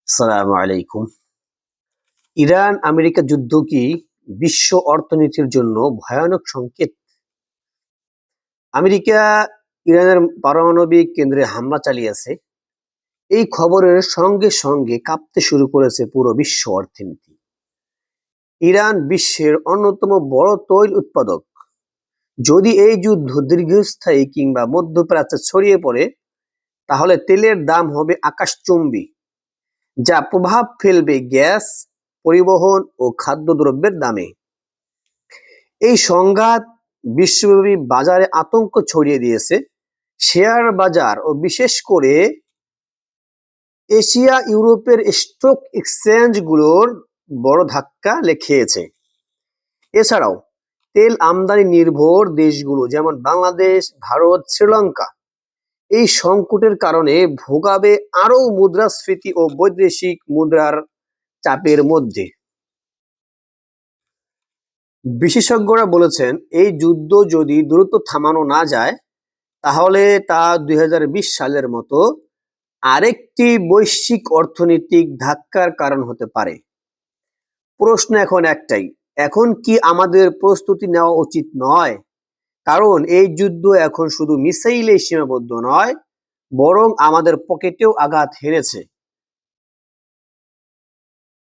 আসসালামু আলাইকুম। Iran America যুদ্ধ কি বিশ্ব অর্থনীতির জন্য ভয়ানক সংকেত? আমেরিকা ইরানের পারমাণবিক কেন্দ্রে হামলা চালিয়েছে। এই খবরের সঙ্গে সঙ্গে কাঁপতে শুরু করেছে পুরো বিশ্ব অর্থনীতি। ইরান বিশ্বের অন্যতম বড় তৈল উৎপাদক। যদি এই যুদ্ধ দীর্ঘস্থায়ী কিংবা মধ্যপ্রাচ্যে ছড়িয়ে পড়ে, তাহলে তেলের দাম হবে আকাশচুম্বী, যা প্রভাব ফেলবে গ্যাস, পরিবহন ও খাদ্যদ্রব্যের দামে। এই সংঘাত বিশ্বব্যাপী বাজারে আতঙ্ক ছড়িয়ে দিয়েছে। শেয়ার বাজার ও বিশেষ করে এশিয়া ইউরোপের স্টক এক্সচেঞ্জগুলোর বড় ধাক্কা খেয়েছে। এছাড়াও তেল আমদানি নির্ভর দেশগুলো যেমন বাংলাদেশ, ভারত, শ্রীলঙ্কা এই সংকটের কারণে ভোগাবে আরও মুদ্রাস্ফীতি ও বৈদেশিক মুদ্রার চাপের মধ্যে। বিশেষজ্ঞরা বলেছেন, এই যুদ্ধ যদি দ্রুত থামানো না যায়, তাহলে তা ২০২০ সালের মতো আরেকটি বৈশ্বিক অর্থনৈতিক ধাক্কার কারণ হতে পারে। প্রশ্ন এখন একটাই, এখন কি আমাদের প্রস্তুতি নেওয়া উচিত নয়? কারণ এই যুদ্ধ এখন শুধু মিসাইলেই সীমাবদ্ধ নয়, বরং আমাদের পকেটেও আঘাত হেনেছে।